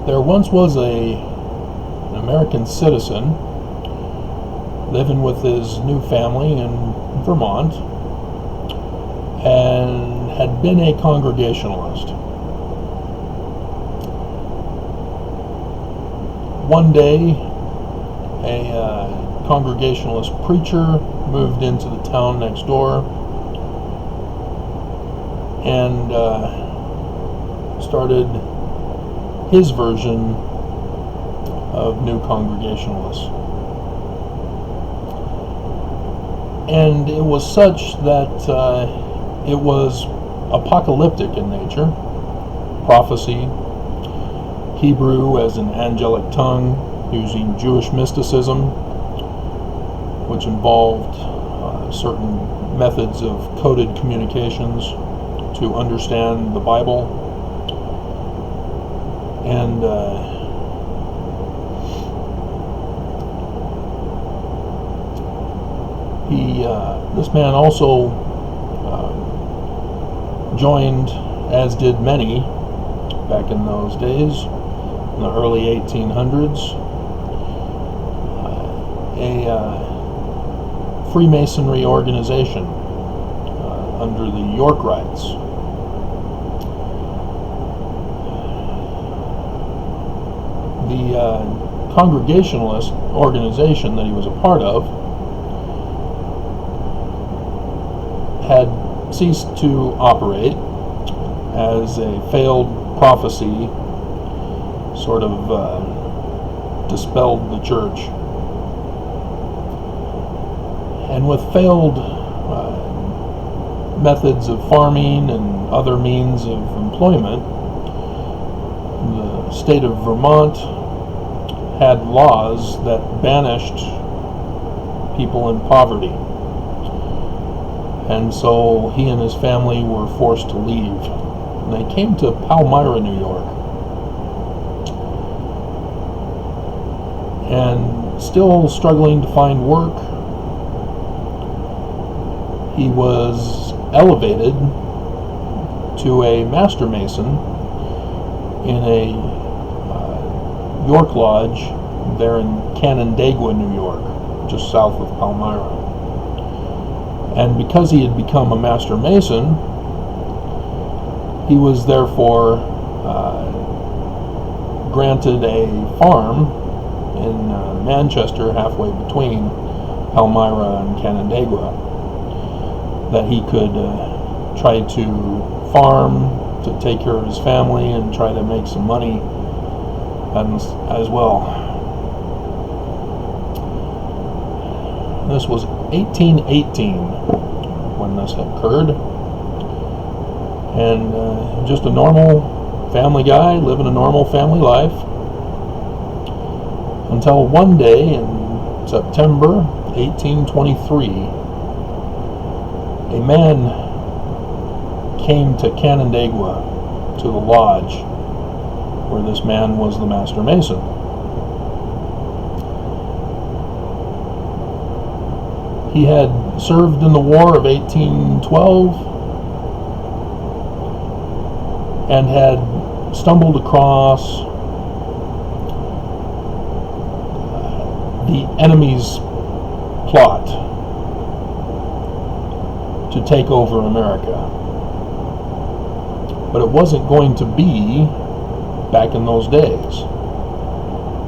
There once was an American citizen living with his new family in Vermont and had been a Congregationalist. One day, a Congregationalist preacher moved into the town next door and started his version of New Congregationalists. And it was such that it was apocalyptic in nature, prophecy, Hebrew as an angelic tongue, using Jewish mysticism, which involved certain methods of coded communications to understand the Bible. And this man also joined, as did many back in those days, in the early 1800s, a Freemasonry organization under the York Rites. The Congregationalist organization that he was a part of had ceased to operate as a failed prophecy, sort of dispelled the church. And with failed methods of farming and other means of employment, the state of Vermont had laws that banished people in poverty. And so he and his family were forced to leave. And they came to Palmyra, New York. And still struggling to find work, he was elevated to a Master Mason in a York Lodge there in Canandaigua, New York, just south of Palmyra. And because he had become a Master Mason, he was therefore granted a farm in Manchester, halfway between Palmyra and Canandaigua, that he could try to farm, to take care of his family, and try to make some money as well. This was 1818 when this had occurred, and just a normal family guy living a normal family life until one day in September 1823, a man came to Canandaigua, to the lodge where this man was the Master Mason. He had served in the War of 1812 and had stumbled across the enemy's plot to take over America. But it wasn't going to be back in those days.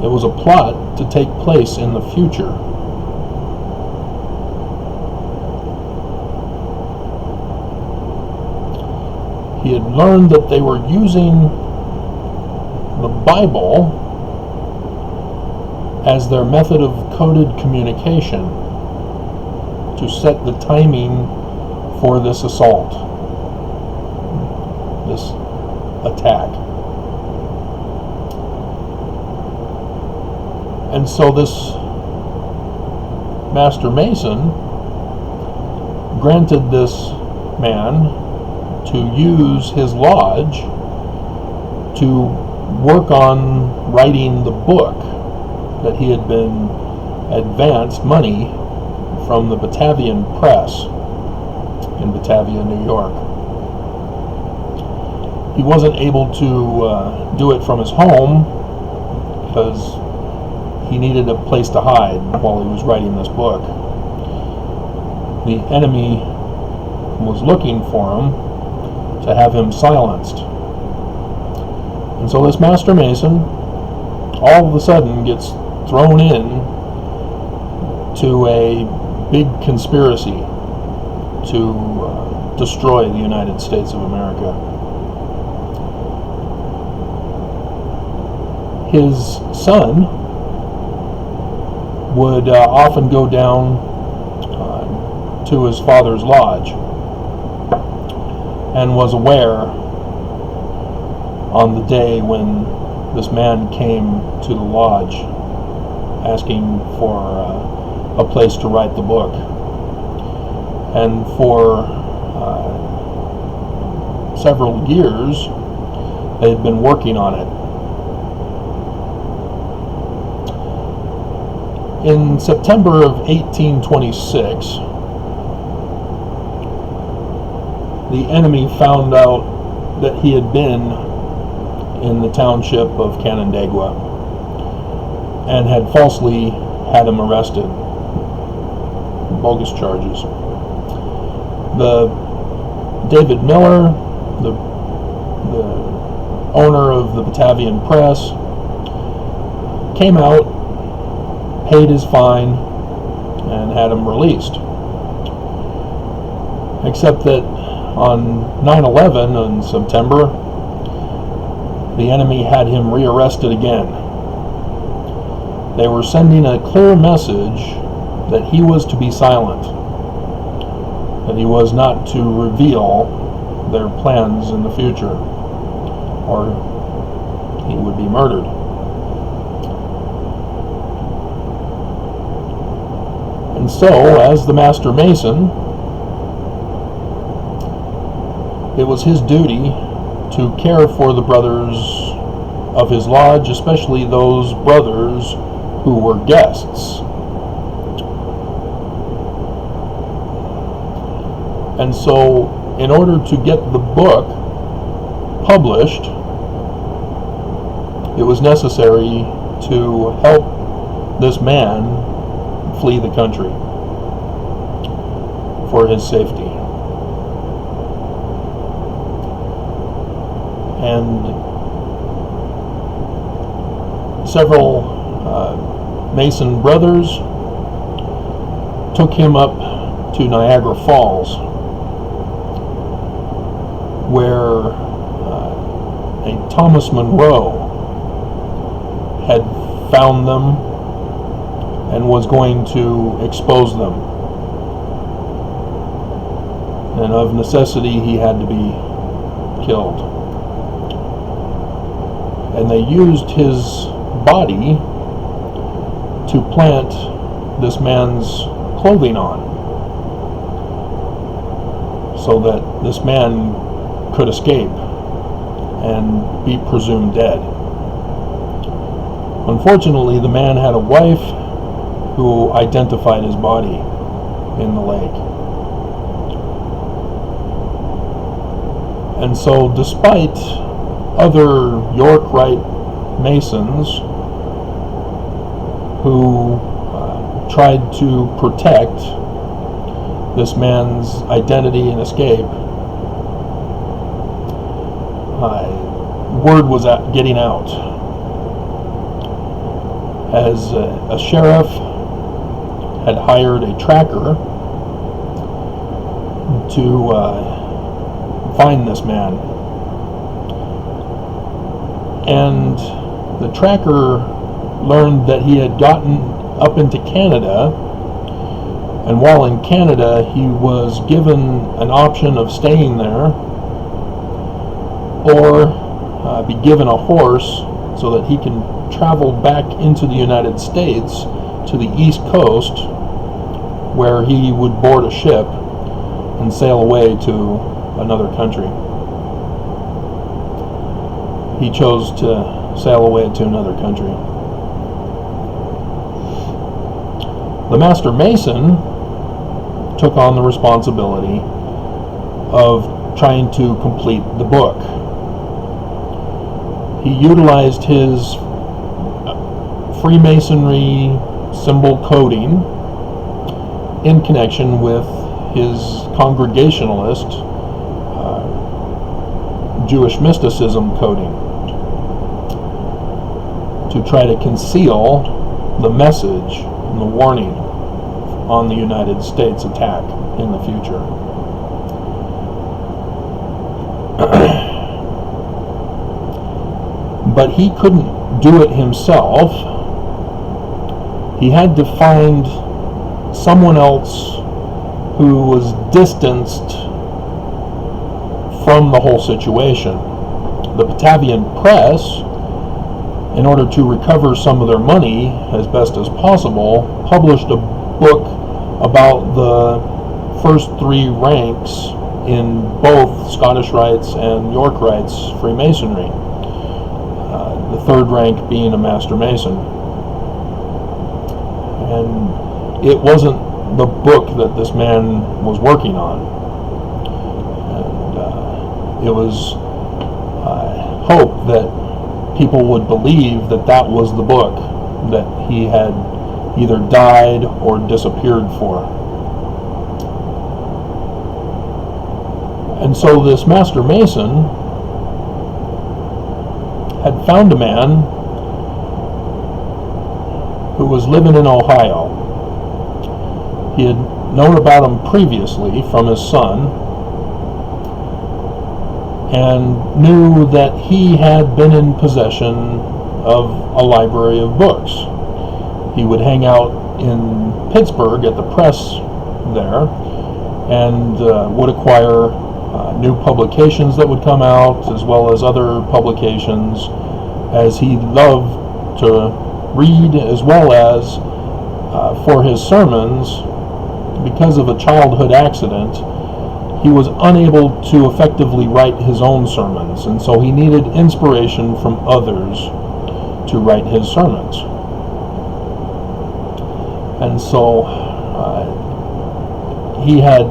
It was a plot to take place in the future. He had learned that they were using the Bible as their method of coded communication to set the timing for this assault, this attack. And so this Master Mason granted this man to use his lodge to work on writing the book that he had been advanced money from the Batavian Press in Batavia, New York. He wasn't able to do it from his home because he needed a place to hide while he was writing this book. The enemy was looking for him to have him silenced. And so this Master Mason all of a sudden gets thrown in to a big conspiracy to destroy the United States of America. His son would often go down to his father's lodge, and was aware on the day when this man came to the lodge asking for a place to write the book. And for several years they had been working on it. In September of 1826, the enemy found out that he had been in the township of Canandaigua and had falsely had him arrested. Bogus charges. David Miller, the owner of the Batavian Press, came out, paid his fine, and had him released. Except that on 9/11 in September, the enemy had him rearrested again. They were sending a clear message that he was to be silent, that he was not to reveal their plans in the future, or he would be murdered. And so, as the Master Mason, it was his duty to care for the brothers of his lodge, especially those brothers who were guests. And so, in order to get the book published, it was necessary to help this man flee the country for his safety. And several Mason brothers took him up to Niagara Falls, where a Thomas Monroe had found them and was going to expose them. And of necessity, he had to be killed. And they used his body to plant this man's clothing on, so that this man could escape and be presumed dead. Unfortunately, the man had a wife who identified his body in the lake. And so, despite other York Rite Masons who tried to protect this man's identity and escape, word was getting out, as a sheriff had hired a tracker to find this man. And the tracker learned that he had gotten up into Canada, and while in Canada he was given an option of staying there or be given a horse so that he can travel back into the United States to the East Coast, where he would board a ship and sail away to another country. He chose to sail away to another country. The Master Mason took on the responsibility of trying to complete the book. He utilized his Freemasonry symbol coding in connection with his Congregationalist Jewish mysticism coding, to try to conceal the message and the warning on the United States attack in the future. But he couldn't do it himself. He had to find someone else who was distanced from the whole situation. The Batavian Press, in order to recover some of their money as best as possible, published a book about the first three ranks in both Scottish Rites and York Rites Freemasonry. The third rank being a Master Mason. And it wasn't the book that this man was working on. And it was hope that people would believe that that was the book that he had either died or disappeared for. And so this Master Mason had found a man who was living in Ohio. He had known about him previously from his son, and knew that he had been in possession of a library of books. He would hang out in Pittsburgh at the press there, and would acquire new publications that would come out, as well as other publications, as he loved to read, as well as for his sermons. Because of a childhood accident, he was unable to effectively write his own sermons, and so he needed inspiration from others to write his sermons. And so he had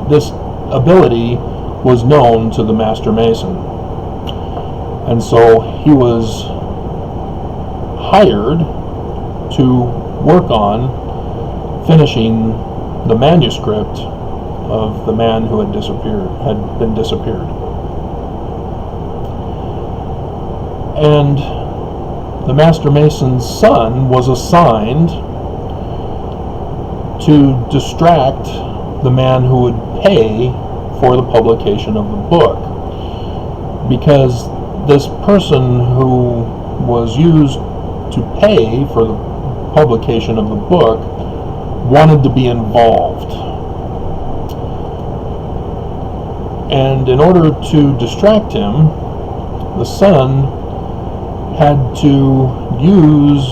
this ability was known to the Master Mason, and so he was hired to work on finishing the manuscript of the man who had been disappeared. And the Master Mason's son was assigned to distract the man who would pay for the publication of the book, because this person who was used to pay for the publication of the book wanted to be involved. And in order to distract him, the son had to use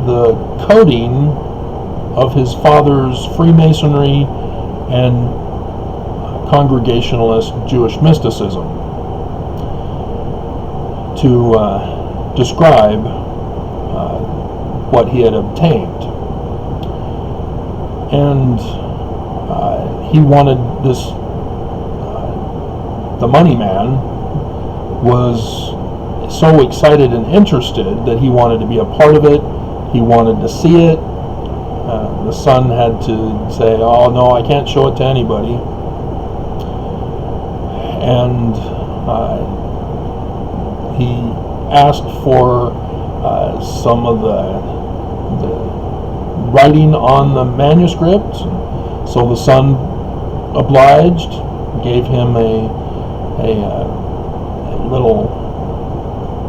the coding of his father's Freemasonry and Congregationalist Jewish mysticism to describe what he had obtained. And he wanted this, the money man was so excited and interested that he wanted to be a part of it. He wanted to see it. The son had to say, "Oh no, I can't show it to anybody." And he asked for some of the writing on the manuscript. So the son obliged, gave him a little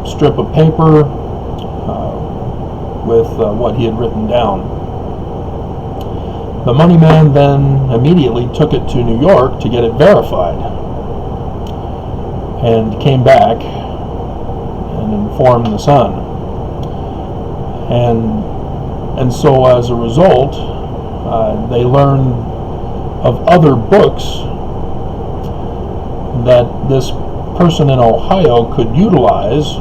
strip of paper with what he had written down. The money man then immediately took it to New York to get it verified, and came back and informed the son. And so as a result, they learned of other books that this person in Ohio could utilize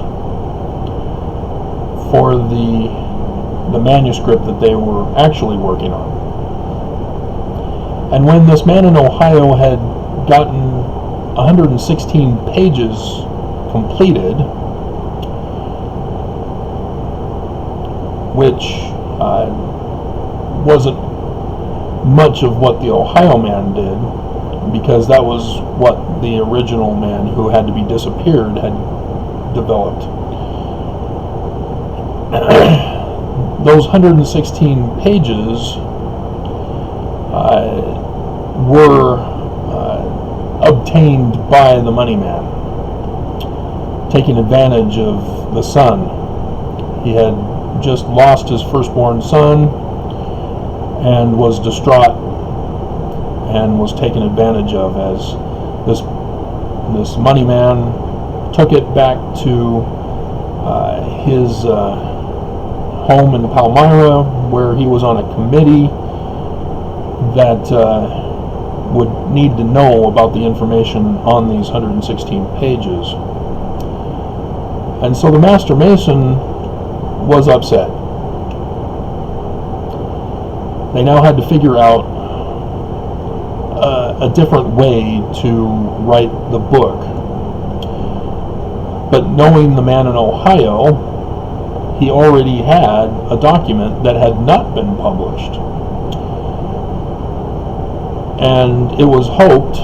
for the manuscript that they were actually working on. And when this man in Ohio had gotten 116 pages completed, which wasn't much of what the Ohio man did, because that was what the original man who had to be disappeared had developed. Those 116 pages were obtained by the money man, taking advantage of the son. He had just lost his firstborn son and was distraught and was taken advantage of, as this money man took it back to his home in Palmyra, where he was on a committee that would need to know about the information on these 116 pages. And so the Master Mason was upset. They now had to figure out a different way to write the book. But knowing the man in Ohio, he already had a document that had not been published. And it was hoped,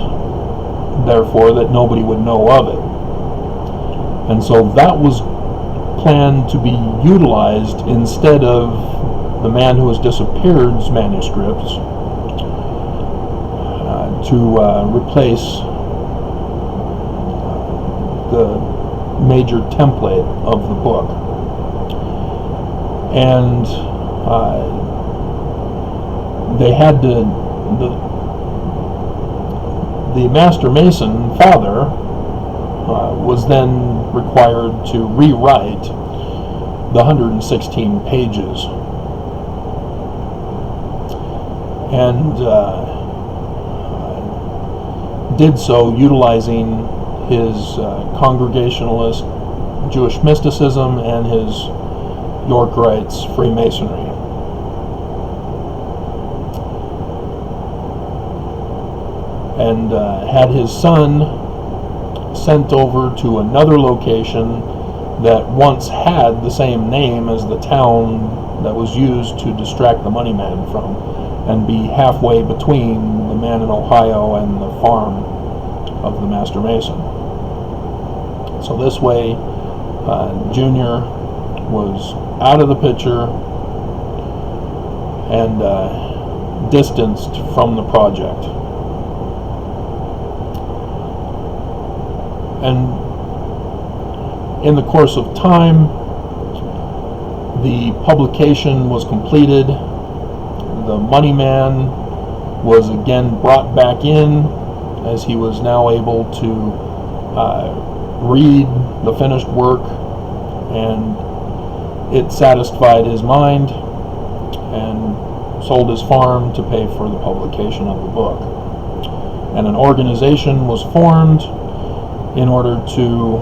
therefore, that nobody would know of it. And so that was planned to be utilized instead of the man who has disappeared's manuscripts, to replace the major template of the book. And they had to, the Master Mason father was then required to rewrite the 116 pages. And did so utilizing his Congregationalist Jewish mysticism and his York Rites Freemasonry. And had his son sent over to another location that once had the same name as the town that was used to distract the money man from, and be halfway between the man in Ohio and the farm of the Master Mason. So this way, Junior was out of the picture and distanced from the project. And in the course of time, the publication was completed. The money man was again brought back in, as he was now able to read the finished work, and it satisfied his mind, and sold his farm to pay for the publication of the book. And an organization was formed in order to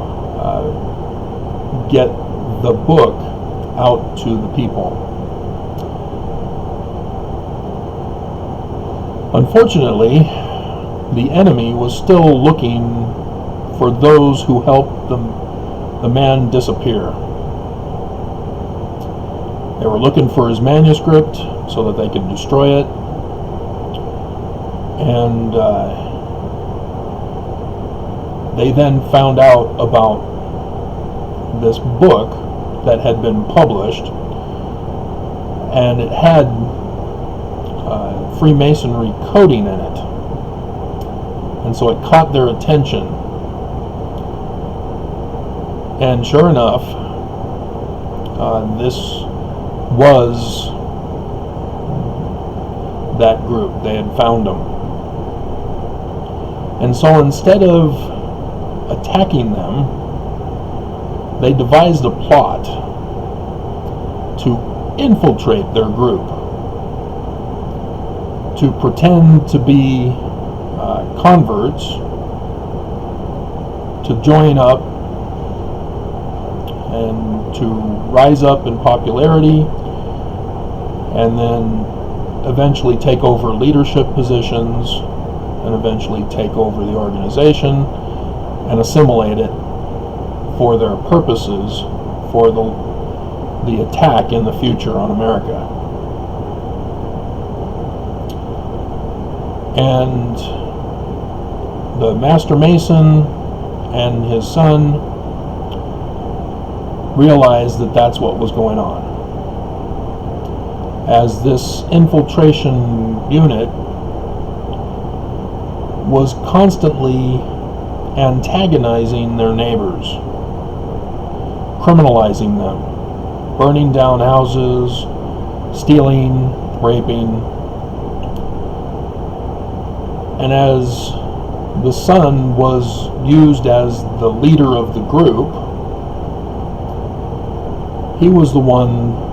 get the book out to the people. Unfortunately, the enemy was still looking for those who helped the man disappear. They were looking for his manuscript so that they could destroy it. And they then found out about this book that had been published, and it had Freemasonry coding in it. And so it caught their attention. And sure enough, this was that group. They had found them. And so instead of attacking them, they devised a plot to infiltrate their group, to pretend to be converts, to join up and to rise up in popularity, and then eventually take over leadership positions, and eventually take over the organization and assimilate it for their purposes, for the the attack in the future on America. And the Master Mason and his son realized that that's what was going on. As this infiltration unit was constantly antagonizing their neighbors, criminalizing them, burning down houses, stealing, raping. And as the son was used as the leader of the group, he was the one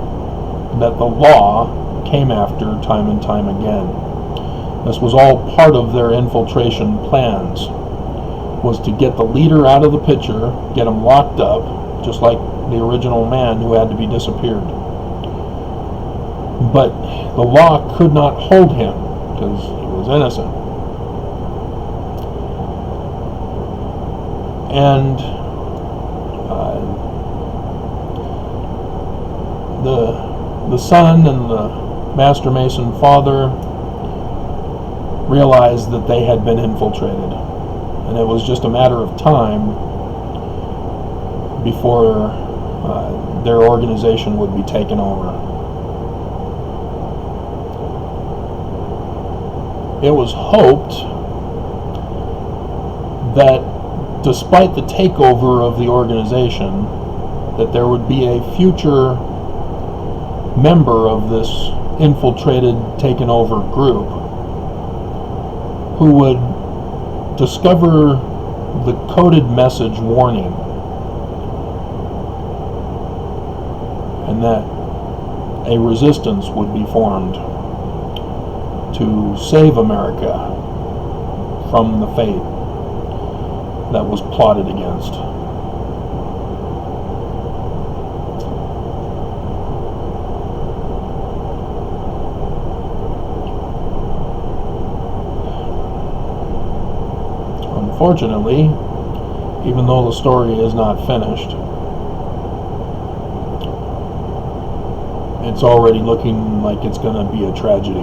that the law came after time and time again. This was all part of their infiltration plans, was to get the leader out of the picture, get him locked up, just like the original man who had to be disappeared. But the law could not hold him because he was innocent. And the son and the Master Mason father realized that they had been infiltrated, and it was just a matter of time before their organization would be taken over. It was hoped that despite the takeover of the organization, that there would be a future member of this infiltrated, taken over group who would discover the coded message warning, and that a resistance would be formed to save America from the fate that was plotted against. Unfortunately, even though the story is not finished, it's already looking like it's going to be a tragedy.